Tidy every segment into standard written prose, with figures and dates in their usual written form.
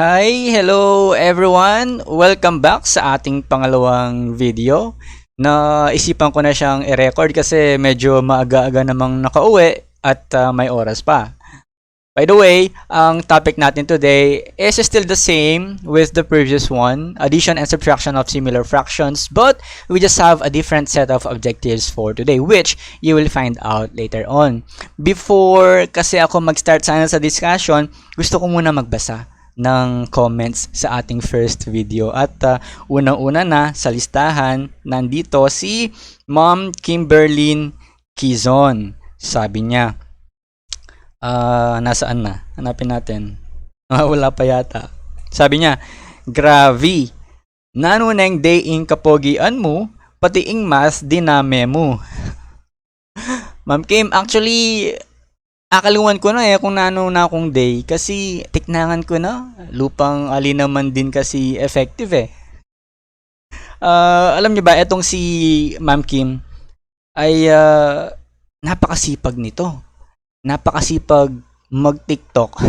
Hi! Hello everyone! Welcome back sa ating pangalawang video na isipan ko na siyang i-record kasi medyo maaga-aga namang nakauwi at may oras pa. By the way, ang topic natin today is still the same with the previous one, addition and subtraction of similar fractions, but we just have a different set of objectives for today, which you will find out later on. Before kasi ako mag-start sana sa discussion, gusto ko muna magbasa ng comments sa ating first video. At unang-una na sa listahan, nandito si Ma'am Kimberlyn Kizon. Sabi niya, nasaan na? Hanapin natin. Wala pa yata. Sabi niya, grabe, nanuneng day ing kapogian mo, pati ing mas diname mo. Ma'am Kim, actually, akaluan ko na kung nano na akong day kasi tiknangan ko na. Lupang ali naman din kasi effective alam niyo ba, etong si Ma'am Kim ay napakasipag nito. Napakasipag mag-TikTok.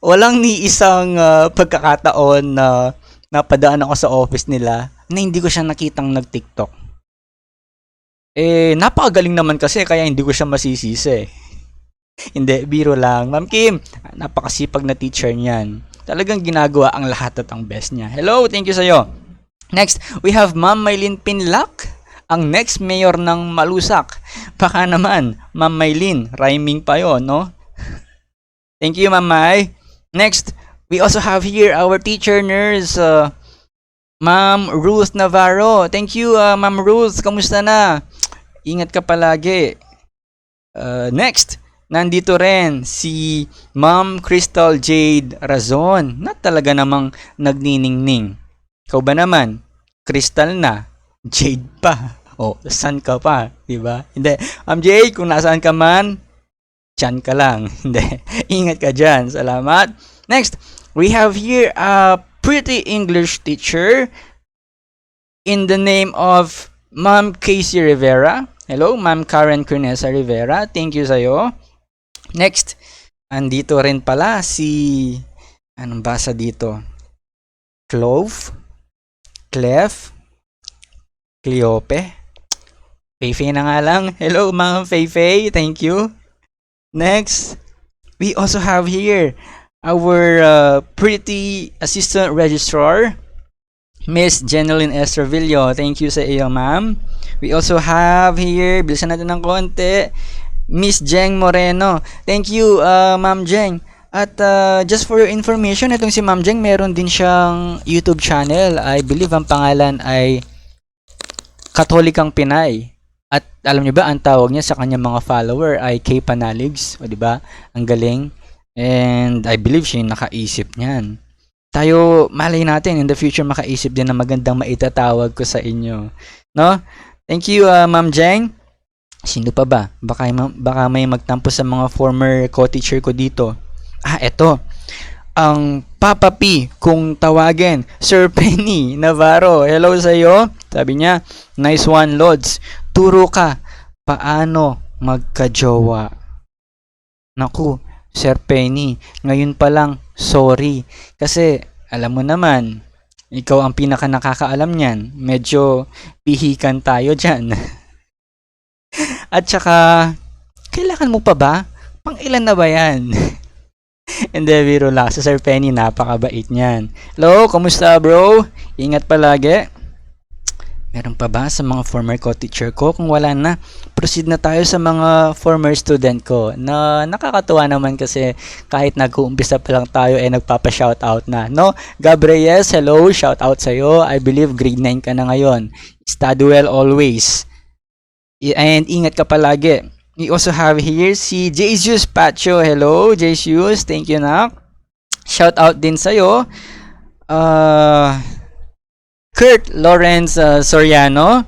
Walang ni isang pagkakataon na napadaan ako sa office nila na hindi ko siya nakitang nag-TikTok. Napakagaling naman kasi kaya hindi ko siya masisisi. Hindi, biro lang. Ma'am Kim, napakasipag na teacher niyan. Talagang ginagawa ang lahat at ang best niya. Hello, thank you sa'yo. Next, we have Ma'am Maylin Pinlac, ang next mayor ng Malusak. Baka naman, Ma'am Maylin, rhyming pa yon, no? Thank you, Ma'am May. Next, we also have here our teacher nurse, Ma'am Ruth Navarro. Thank you, Ma'am Ruth. Kamusta na? Ingat ka palagi. Next, nandito rin si Ma'am Crystal Jade Razon na talaga namang nagniningning. Ikaw ba naman? Crystal na, Jade pa. O, san ka pa, di ba? Hindi. Ma'am Jade, kung nasaan ka man, tiyan ka lang. Hindi. Ingat ka dyan. Salamat. Next, we have here a pretty English teacher in the name of Ma'am Casey Rivera. Hello, Ma'am Karen Cunesa Rivera. Thank you sa'yo. Next, andito rin pala si, anong basa dito? Clove, Clef, Cleope, Feifei na nga lang. Hello, Ma'am Feifei. Thank you. Next, we also have here our pretty assistant registrar, Miss Jeneline Estravillo. Thank you sa iyo, ma'am. We also have here, bilisan natin ng konti, Miss Jeng Moreno. Thank you, Ma'am Jeng. At just for your information, itong si Ma'am Jeng, meron din siyang YouTube channel. I believe ang pangalan ay Katolikang Pinay. At alam niyo ba, ang tawag niya sa kanyang mga follower ay K Panaligs. O diba? Ang galing. And I believe siya yung nakaisip niyan. Tayo, malay natin, in the future makaisip din na magandang maitatawag ko sa inyo. No? Thank you, Ma'am Jeng. Sino pa ba? Baka may magtampo sa mga former co-teacher ko dito. Eto. Ang Papa P, kung tawagin, Sir Penny Navarro. Hello sa iyo. Sabi niya, nice one, Lods. Turo ka, paano magka-jowa? Naku, Sir Penny, ngayon pa lang, sorry. Kasi, alam mo naman, ikaw ang pinaka nakakaalam niyan. Medyo pihikan tayo dyan. At saka, kailangan mo pa ba? Pang ilan na ba yan? Hindi, biro lang. Sa Sir Penny, napakabait niyan. Hello, kamusta bro? Ingat palagi. Meron pa ba sa mga former co-teacher ko? Kung wala na, proceed na tayo sa mga former student ko. Na nakakatuwa naman kasi kahit nag-uumpisa pa lang tayo nagpapa-shoutout na. No? Gabriels, hello, shoutout sa'yo. I believe grade 9 ka na ngayon. Study well always. And ingat ka palagi. We also have here si Jesus Pacho. Hello, Jesus. Thank you, nak. Shoutout din sa'yo. Kurt Lawrence Soriano.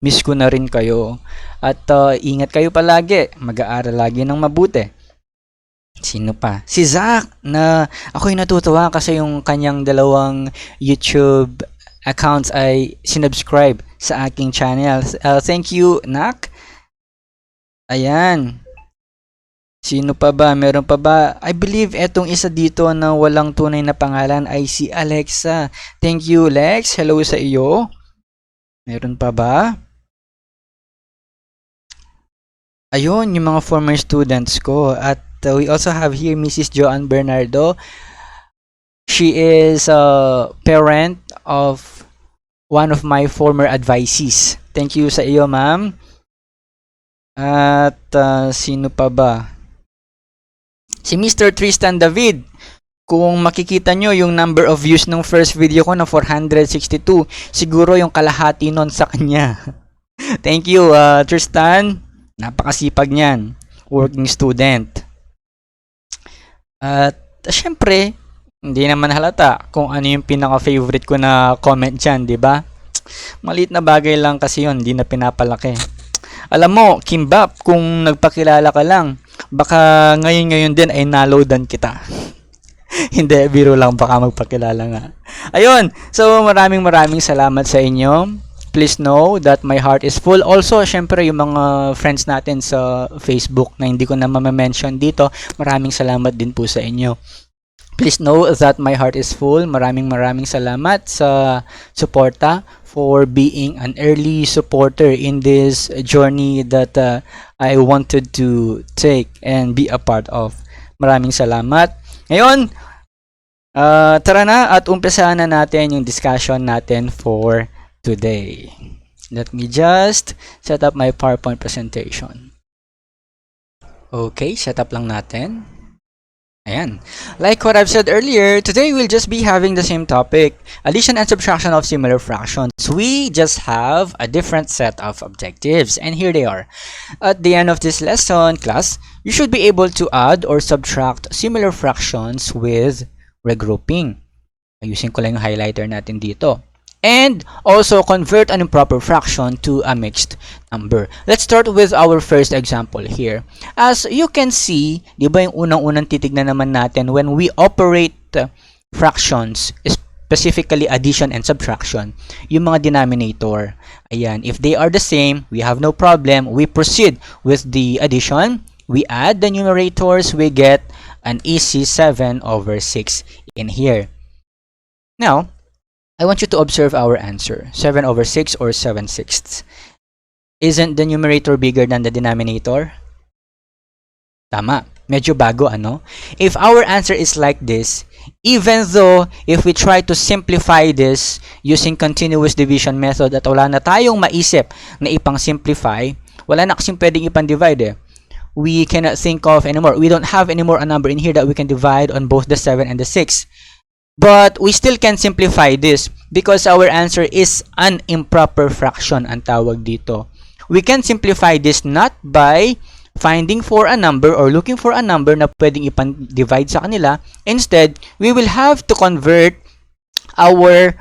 Miss ko na rin kayo. At ingat kayo palagi. Mag-aaral lagi ng mabuti. Sino pa? Si Zach, na ako'y natutuwa kasi yung kanyang dalawang YouTube accounts ay sinubscribe sa aking channel. Thank you, Nak. Ayan. Sino pa ba? Meron pa ba? I believe etong isa dito na walang tunay na pangalan ay si Alexa. Thank you, Lex. Hello sa iyo. Meron pa ba? Ayun, yung mga former students ko. At we also have here Mrs. Joanne Bernardo. She is a parent of one of my former advisees. Thank you sa iyo, ma'am. At sino pa ba? Si Mr. Tristan David. Kung makikita nyo yung number of views ng first video ko na 462, siguro yung kalahati nun sa kanya. Thank you, Tristan. Napakasipag niyan. Working student. At syempre, hindi naman halata kung ano yung pinaka-favorite ko na comment dyan, di ba? Maliit na bagay lang kasi yun, hindi na pinapalaki. Alam mo, Kimbap, kung nagpakilala ka lang, baka ngayon din ay naloadan kita. Hindi, biro lang, baka magpakilala nga. Ayun, so maraming salamat sa inyo. Please know that my heart is full. Also, syempre, yung mga friends natin sa Facebook na hindi ko na ma-mention dito, maraming salamat din po sa inyo. Please know that my heart is full. Maraming salamat sa suporta for being an early supporter in this journey that I wanted to take and be a part of. Maraming salamat. Ngayon, tara na at umpisahan na natin yung discussion natin for today. Let me just set up my PowerPoint presentation. Okay, set up lang natin. Ayan. Like what I've said earlier, today we'll just be having the same topic, addition and subtraction of similar fractions. We just have a different set of objectives, and here they are. At the end of this lesson, class, you should be able to add or subtract similar fractions with regrouping. Ayusin ko lang yung highlighter natin dito. And also convert an improper fraction to a mixed number. Let's start with our first example here. As you can see, di ba yung unang-unang titignan naman natin when we operate fractions, specifically addition and subtraction, yung mga denominator. Ayan, if they are the same, we have no problem. We proceed with the addition. We add the numerators, we get an easy 7/6 in here. Now, I want you to observe our answer. 7/6 or 7/6. Isn't the numerator bigger than the denominator? Tama. Medyo bago, ano? If our answer is like this, even though if we try to simplify this using continuous division method at wala na tayong maisip na ipang-simplify, wala na kasing pwedeng ipang-divide eh. We cannot think of anymore. We don't have anymore a number in here that we can divide on both the 7 and the 6. But we still can simplify this because our answer is an improper fraction ang tawag dito. We can simplify this not by finding for a number or looking for a number na pwedeng ipan-divide sa kanila. Instead, we will have to convert our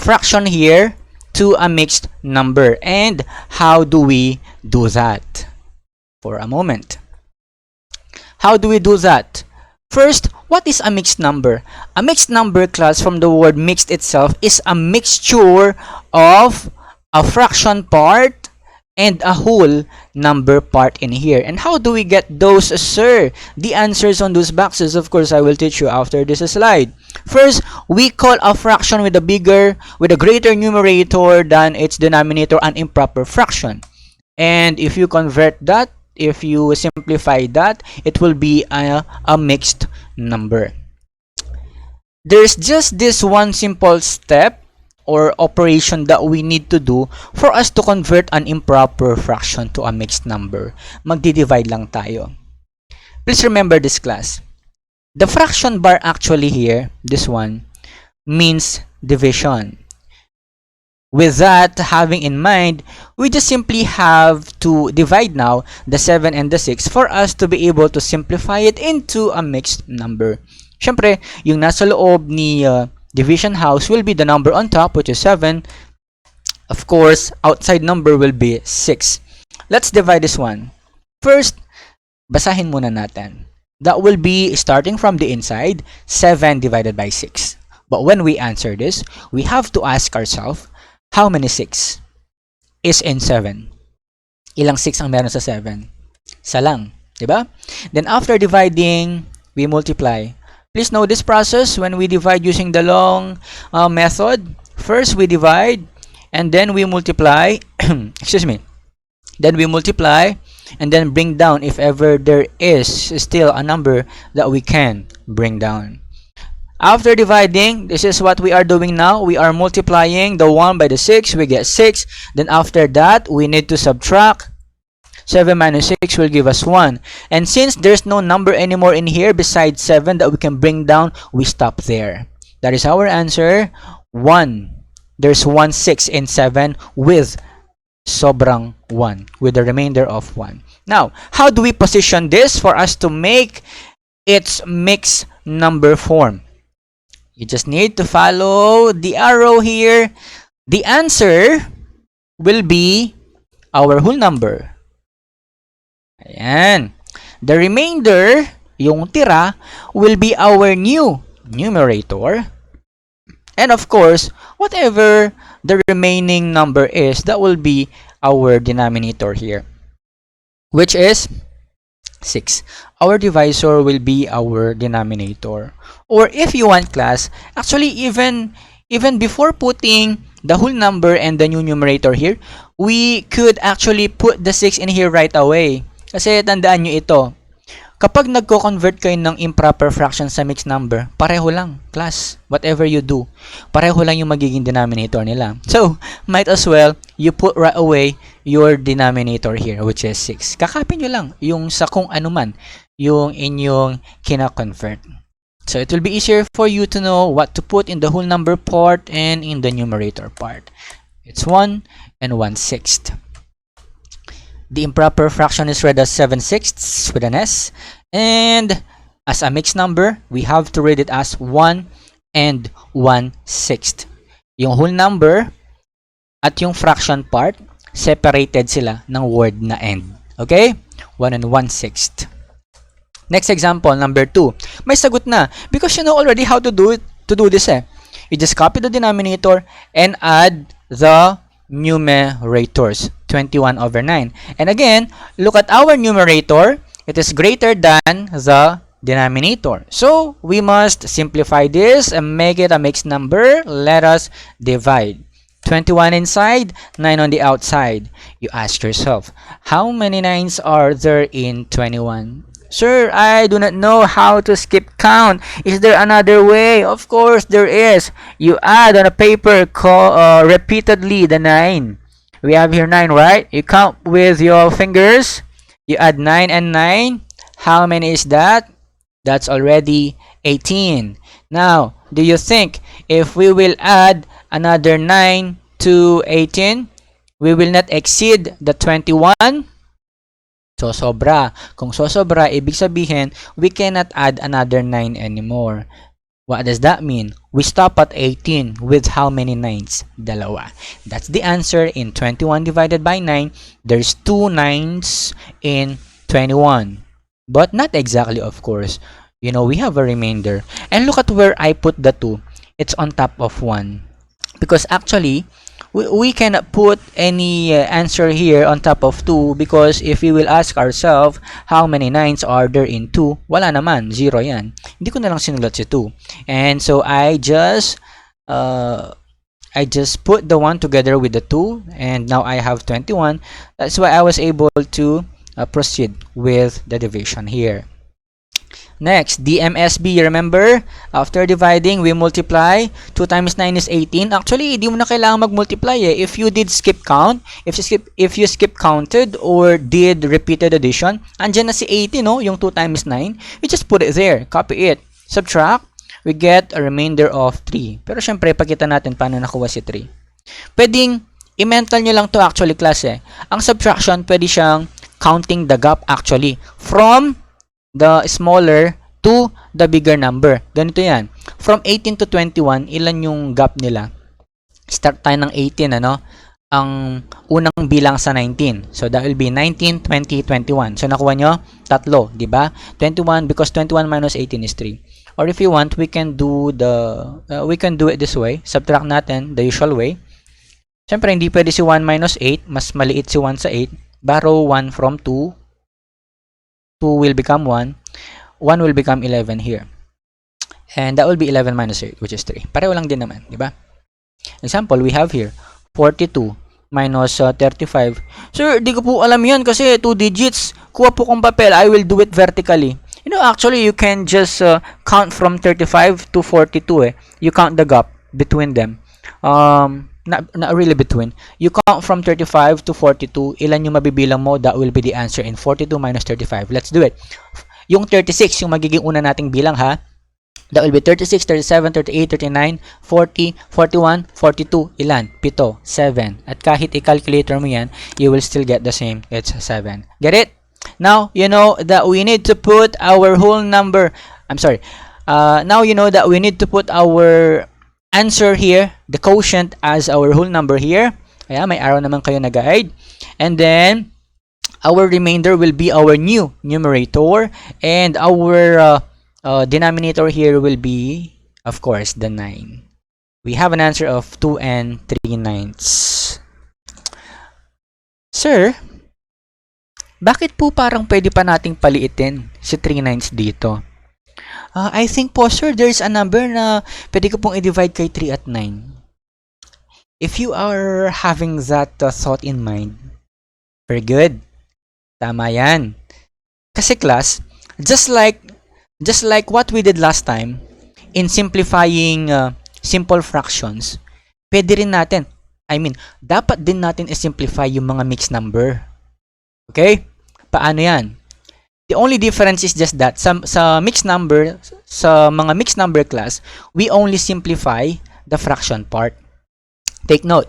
fraction here to a mixed number. And how do we do that? For a moment. How do we do that? First, what is a mixed number? A mixed number, class, from the word mixed itself, is a mixture of a fraction part and a whole number part in here. And how do we get those, sir? The answers on those boxes, of course, I will teach you after this slide. First, we call a fraction with a greater numerator than its denominator an improper fraction. And if you convert that, if you simplify that, it will be a mixed number. There's just this one simple step or operation that we need to do for us to convert an improper fraction to a mixed number. Magdi-divide lang tayo. Please remember this, class. The fraction bar actually here, this one, means division. With that having in mind, we just simply have to divide now the 7 and the 6 for us to be able to simplify it into a mixed number. Syempre, yung nasa loob ni division house will be the number on top, which is 7. Of course, outside number will be 6. Let's divide this one. First, basahin muna natin. That will be, starting from the inside, 7 divided by 6. But when we answer this, we have to ask ourselves, how many 6 is in 7? Ilang 6 ang meron sa 7? Isa lang. Diba? Then after dividing, we multiply. Please know this process when we divide using the long method. First, we divide and then we multiply. Excuse me. Then we multiply and then bring down if ever there is still a number that we can bring down. After dividing, this is what we are doing now. We are multiplying the 1 by the 6. We get 6. Then after that, we need to subtract. 7 minus 6 will give us 1. And since there's no number anymore in here besides 7 that we can bring down, we stop there. That is our answer. 1. There's 1 6 in 7 with sobrang 1, with the remainder of 1. Now, how do we position this for us to make its mixed number form? You just need to follow the arrow here. The answer will be our whole number. Ayan. The remainder, yung tira, will be our new numerator. And of course, whatever the remaining number is, that will be our denominator here, which is 6. Our divisor will be our denominator. Or if you want, class, actually even before putting the whole number and the new numerator here, we could actually put the 6 in here right away. Kasi tandaan nyo ito, kapag nagko-convert kayo ng improper fraction sa mixed number, pareho lang, class. Whatever you do, pareho lang yung magiging denominator nila. So, might as well, you put right away your denominator here, which is 6. Kakapin nyo lang yung sa kung ano man yung inyong kina-convert. So, it will be easier for you to know what to put in the whole number part and in the numerator part. It's 1 and 1/6. The improper fraction is read as 7/6 with an S. And as a mixed number, we have to read it as 1 and 1/6. Yung whole number at yung fraction part, separated sila ng word na end. Okay? 1 and 1/6. Next example, number 2. May sagot na because you know already how to do this eh. You just copy the denominator and add the numerators. 21/9. And again, look at our numerator. It is greater than the denominator. So, we must simplify this and make it a mixed number. Let us divide. 21 inside, 9 on the outside. You ask yourself, how many 9s are there in 21? Sir, I do not know how to skip count. Is there another way? Of course, there is. You add on a paper repeatedly the 9. We have here 9, right? You count with your fingers. You add 9 and 9. How many is that? That's already 18. Now, do you think if we will add another 9 to 18, we will not exceed the 21? Sosobra. Kung sosobra, ibig sabihin, we cannot add another 9 anymore. What does that mean? We stop at 18 with how many 9s? Dalawa. That's the answer in 21 divided by 9. There's 2 9s in 21. But not exactly, of course. You know, we have a remainder. And look at where I put the 2. It's on top of 1. Because actually, we cannot put any answer here on top of 2 because if we will ask ourselves how many 9s are there in 2, wala naman, 0 yan. Hindi ko na lang sinulat si 2. And so I just put the 1 together with the 2 and now I have 21. That's why I was able to proceed with the division here. Next, DMSB, remember? After dividing, we multiply. 2 times 9 is 18. Actually, hindi mo na kailangan mag-multiply eh. If you did skip count, if you skip counted or did repeated addition, andyan na si 18, no? Yung 2 times 9. We just put it there. Copy it. Subtract. We get a remainder of 3. Pero syempre, pakita natin paano nakuha si 3. Pwedeng i-mental nyo lang to actually, class eh. Ang subtraction, pwede siyang counting the gap actually from the smaller to the bigger number. Ganito yan. From 18 to 21, ilan yung gap nila? Start tayo ng 18, ano? Ang unang bilang sa 19. So, that will be 19, 20, 21. So, nakuha nyo? 3, di ba? 21, because 21 minus 18 is 3. Or if you want, we can do it this way. Subtract natin the usual way. Siyempre, hindi pwede si 1 minus 8. Mas maliit si 1 sa 8. Borrow 1 from 2. 2 will become 1. 1 will become 11 here. And that will be 11 minus 8, which is 3. Pareho lang din naman, di ba? Example, we have here 42 minus 35. Sir, di ko po alam yan kasi 2 digits. Kuha po kong papel. I will do it vertically. You know, actually, you can just count from 35 to 42. You count the gap between them. Not really between. You count from 35 to 42. Ilan yung mabibilang mo? That will be the answer in 42 minus 35. Let's do it. Yung 36, yung magiging una nating bilang ha. That will be 36, 37, 38, 39, 40, 41, 42. Ilan? 7, 7. At kahit i-calculator mo yan, you will still get the same. It's 7. Get it? Now, you know that we need to put our whole number. I'm sorry. Now, you know that we need to put our answer here, the quotient, as our whole number here. Kaya may arrow naman kayo na guide. And then, our remainder will be our new numerator. And our denominator here will be, of course, the 9. We have an answer of 2 and 3/9. Sir, bakit po parang pwede pa nating paliitin si 3/9 dito? I think po, sir, there's a number na pwede ko pong i-divide kay 3 at 9. If you are having that thought in mind, very good. Tama yan. Kasi class, just like what we did last time, in simplifying simple fractions, pwede rin natin, dapat din natin i-simplify yung mga mixed number. Okay? Paano yan? The only difference is just that, sa mixed number, sa mga mixed number class, we only simplify the fraction part. Take note.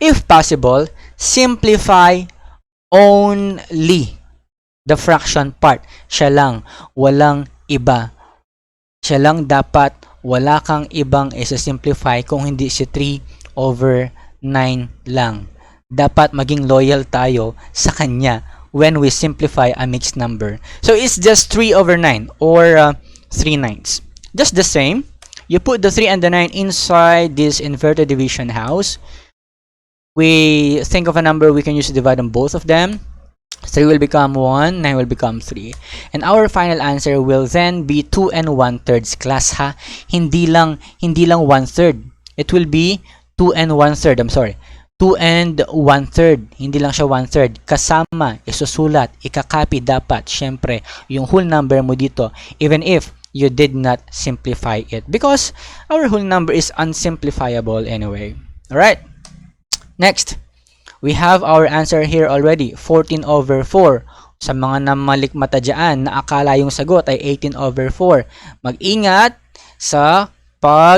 If possible, simplify only the fraction part. Siya lang, walang iba. Siya lang dapat, wala kang ibang isa-simplify kung hindi si 3/9 lang. Dapat maging loyal tayo sa kanya when we simplify a mixed number. So it's just 3/9 or 3/9. Just the same, you put the 3 and the 9 inside this inverted division house. We think of a number we can use to divide on both of them. 3 will become 1, 9 will become 3. And our final answer will then be 2 and 1/3 class ha. Hindi lang 1/3. It will be 2 and 1/3. I'm sorry. 2 and 1/3. Hindi lang siya 1/3. Kasama, isusulat, ikakopy dapat, syempre, yung whole number mo dito, even if you did not simplify it. Because our whole number is unsimplifiable anyway. Alright? Next. We have our answer here already, 14/4. Sa mga namalikmata dyan na akala yung sagot ay 18/4. Mag-ingat sa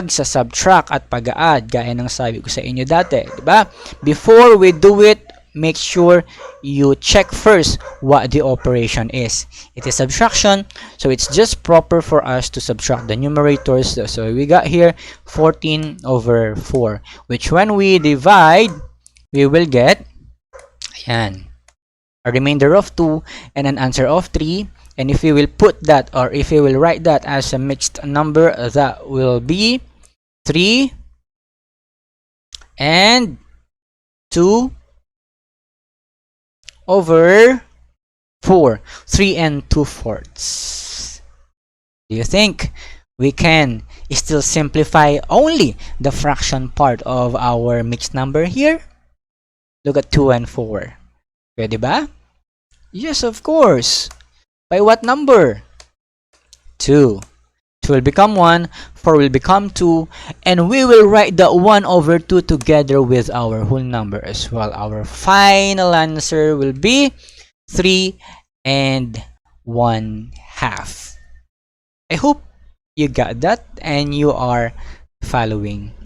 subtract at pag-add, gaya ng sabi ko sa inyo dati, diba? Before we do it, make sure you check first what the operation is. It is subtraction, so it's just proper for us to subtract the numerators. So we got here 14/4, which when we divide, we will get, ayan, a remainder of 2 and an answer of 3. And if we will put that, or if we will write that as a mixed number, that will be 3 and 2/4. 3 and 2/4. Do you think we can still simplify only the fraction part of our mixed number here? Look at 2 and 4. Pwede ba? Yes, of course. By what number? 2. 2 will become 1, 4 will become 2, and we will write the 1/2 together with our whole number as well. Our final answer will be 3 and 1/2. I hope you got that and you are following.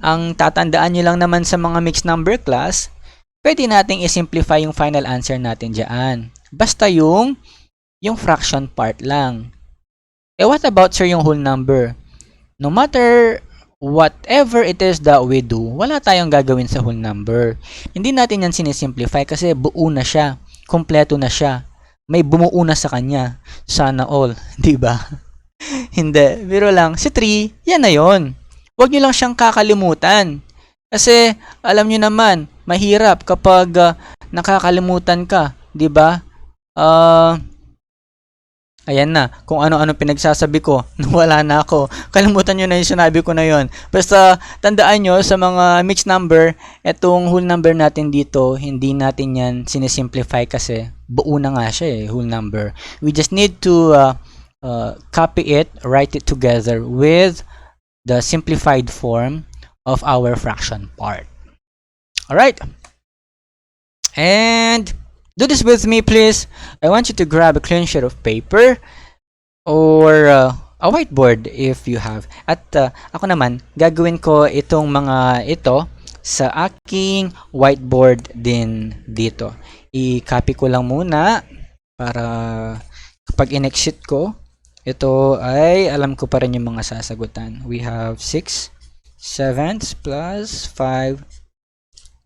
Ang tatandaan nyo lang naman sa mga mixed number class, pwede nating i-simplify yung final answer natin dyan. Basta yung fraction part lang. What about, sir, yung whole number? No matter whatever it is that we do, wala tayong gagawin sa whole number. Hindi natin yan sinisimplify kasi buo na siya. Kompleto na siya. May bumuo na sa kanya. Sana all. Diba? Hindi. Biro lang. Si 3, yan na yon. Huwag nyo lang siyang kakalimutan. Kasi, alam nyo naman, mahirap kapag nakakalimutan ka. Diba? Ayan na, kung ano-ano pinagsasabi ko, nawala na ako. Kalimutan nyo na yung sinabi ko na yon. Basta, tandaan nyo, sa mga mixed number, etong whole number natin dito, hindi natin yan sinisimplify kasi buo na nga siya whole number. We just need to copy it, write it together with the simplified form of our fraction part. Alright? And do this with me, please. I want you to grab a clean sheet of paper or a whiteboard if you have. At ako naman, gagawin ko itong mga ito sa aking whiteboard din dito. I-copy ko lang muna para kapag in-exit ko, ito ay alam ko pa rin yung mga sasagutan. We have 6 sevenths plus 5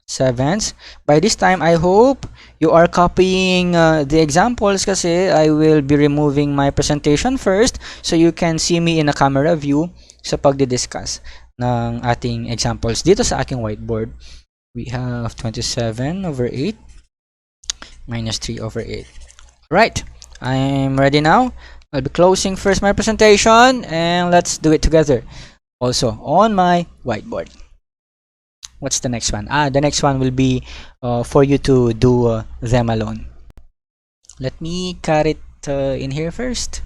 sevenths. By this time, I hope you are copying the examples kasi I will be removing my presentation first so you can see me in a camera view sa pagdi-discuss ng ating examples dito sa aking whiteboard. We have 27 over 8 minus 3 over 8. Right, I'm ready now. I'll be closing first my presentation and let's do it together. Also on my whiteboard. What's the next one? The next one will be for you to do them alone. Let me cut it in here first.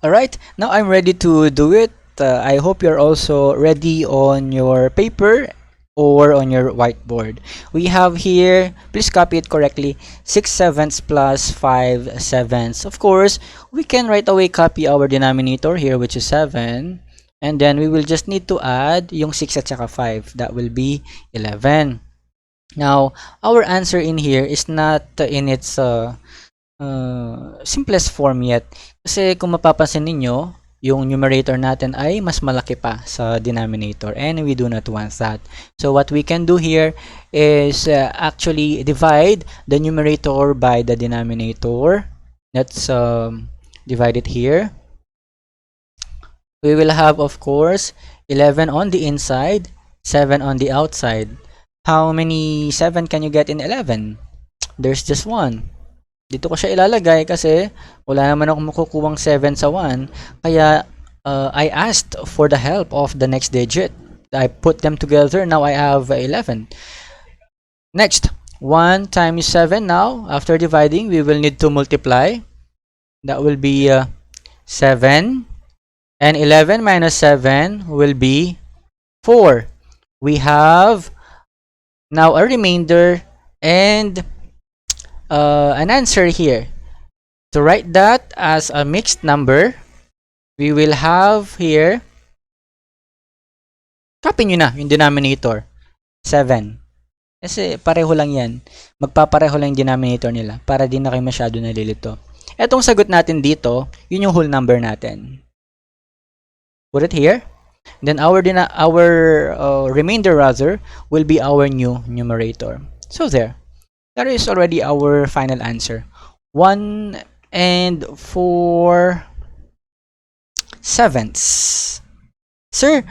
Alright, now I'm ready to do it. I hope you're also ready on your paper or on your whiteboard. We have here, please copy it correctly, 6 sevenths plus 5 sevenths. Of course, we can right away copy our denominator here, which is 7. And then we will just need to add yung 6 at saka 5. That will be 11. Now, our answer in here is not in its simplest form yet. Kasi kung mapapansin ninyo, yung numerator natin ay mas malaki pa sa denominator. And we do not want that. So what we can do here is actually divide the numerator by the denominator. Let's divide it here. We will have, of course, 11 on the inside, 7 on the outside. How many 7 can you get in 11? There's just 1. Dito ko siya ilalagay kasi wala naman akong makukuwang 7 sa 1. Kaya I asked for the help of the next digit. I put them together. Now I have 11. Next, 1 times 7 now. After dividing, we will need to multiply. That will be 7. And 11 minus 7 will be 4. We have now a remainder and an answer here. To write that as a mixed number, we will have here, copy nyo na yung denominator, 7. Kasi pareho lang yan. Magpapareho lang yung denominator nila para di na kayo masyado nalilito. Etong sagot natin dito, yun yung whole number natin. Put it here. Then our remainder rather will be our new numerator. So there. That is already our final answer. 1 and 4 sevenths. Sir,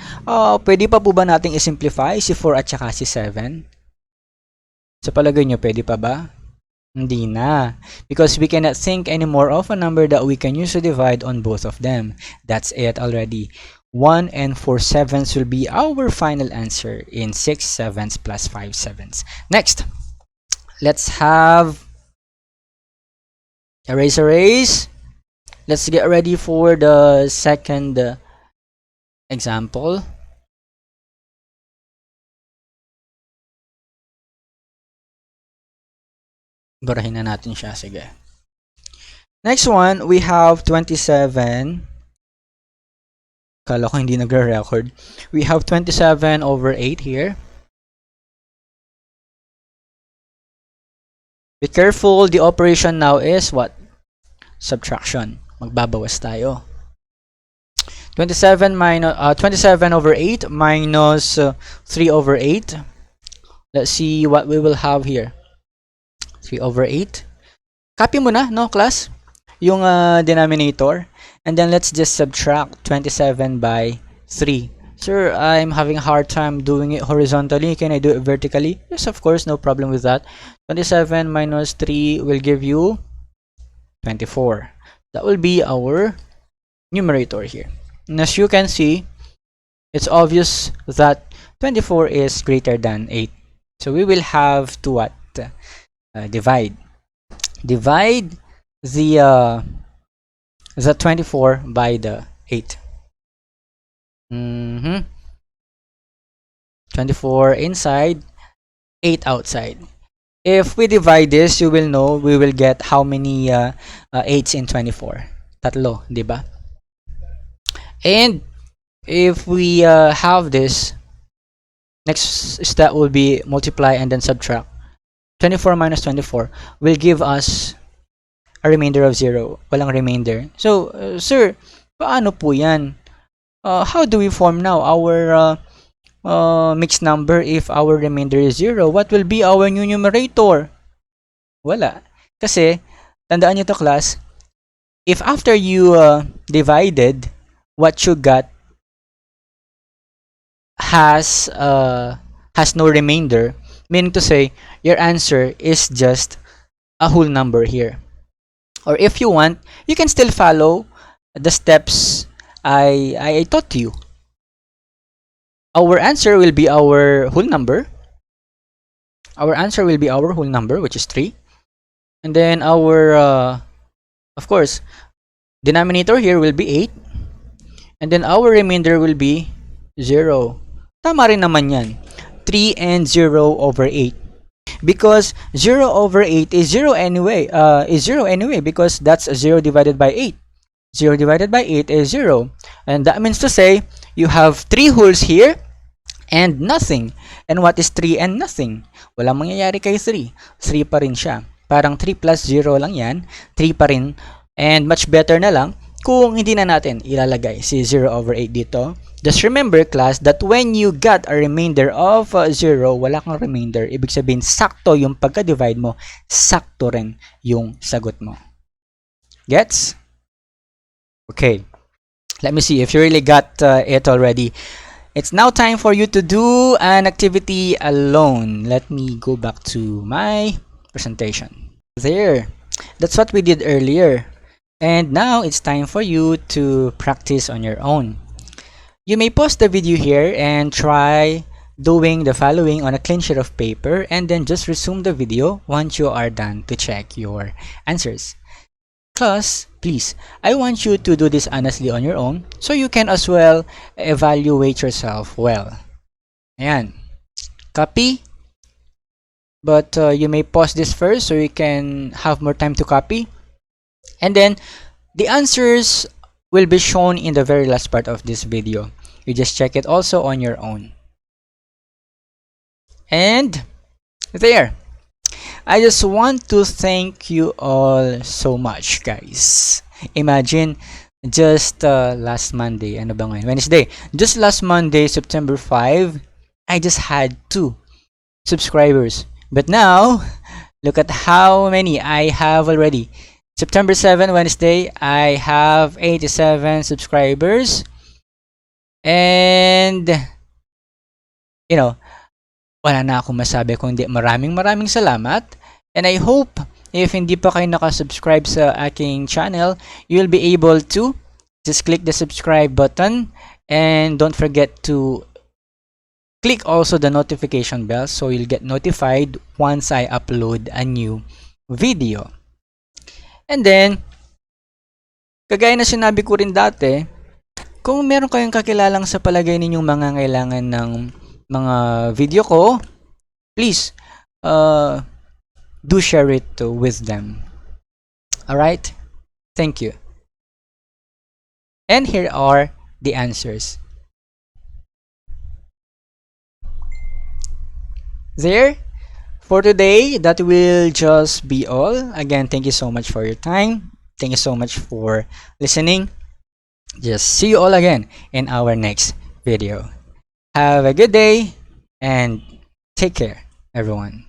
pwede pa po ba nating i-simplify si 4 at saka si 7? Sa palagay nyo, pwede pa ba? Hindi na. Because we cannot think anymore of a number that we can use to divide on both of them. That's it already. 1 and 4 sevenths will be our final answer in 6 sevenths plus 5 sevenths. Next, let's have erase. Let's get ready for the second example. Barahin na natin siya. Sige. Next one, we have 27. Kala ko hindi nagre-record. We have 27 over 8 here. Be careful, the operation now is what? Subtraction. Magbabawas tayo. 27 over 8 minus 3 over 8. Let's see what we will have here. 3 over 8. Copy mo na, no, class? Yung denominator. And then let's just subtract 27 by 3. Sir, I'm having a hard time doing it horizontally. Can I do it vertically? Yes, of course, no problem with that. 27 minus 3 will give you 24. That will be our numerator here. And as you can see, it's obvious that 24 is greater than 8. So we will have to what? Divide. Divide the 24 by the 8. 24 inside, 8 outside. If we divide this, you will know we will get how many 8s in 24. Tatlo, di ba? And if we have this, next step will be multiply and then subtract. 24 minus 24 will give us a remainder of 0. Walang remainder. So, sir, paano po yan? How do we form now our mixed number if our remainder is 0? What will be our new numerator? Wala. Kasi, tandaan nyo to class, if after you divided, what you got has no remainder, meaning to say, your answer is just a whole number here. Or if you want, you can still follow the steps I taught you. Our answer will be our whole number. Our answer will be our whole number, which is 3. And then our, of course, denominator here will be 8. And then our remainder will be 0. Tama rin naman yan. 3 and 0 over 8. Because 0 over 8 is 0 anyway. Because that's 0 divided by 8. 0 divided by 8 is 0. And that means to say, you have 3 wholes here and nothing. And what is 3 and nothing? Walang mangyayari kay 3. 3 pa rin siya. Parang 3 plus 0 lang yan. 3 pa rin. And much better na lang kung hindi na natin ilalagay si 0 over 8 dito. Just remember, class, that when you got a remainder of 0, wala kang remainder. Ibig sabihin, sakto yung pagka-divide mo, sakto rin yung sagot mo. Gets? Okay. Let me see if you really got it already. It's now time for you to do an activity alone. Let me go back to my presentation. There. That's what we did earlier. And now it's time for you to practice on your own. You may pause the video here and try doing the following on a clean sheet of paper, and then just resume the video once you are done to check your answers. Class, please, I want you to do this honestly on your own so you can as well evaluate yourself well. Ayan. Copy. But you may pause this first so you can have more time to copy. And then, the answers will be shown in the very last part of this video. You just check it also on your own. And there. I just want to thank you all so much, guys. Imagine, just last Monday, ano ba ngayon? Wednesday. Just last Monday, September 5, I just had 2 subscribers. But now, look at how many I have already. September 7, Wednesday, I have 87 subscribers. And, you know, wala na akong masabi kundi maraming salamat. And I hope if hindi pa kayo nakasubscribe sa aking channel, you'll be able to just click the subscribe button. And don't forget to click also the notification bell so you'll get notified once I upload a new video. And then, kagaya na sinabi ko rin dati, kung meron kayong kakilalang sa palagay ninyong mga kailangan ng mga video ko, please do share it with them. Alright? Thank you. And here are the answers. There. For today, that will just be all. Again, thank you so much for your time. Thank you so much for listening. Just see you all again in our next video. Have a good day and take care, everyone.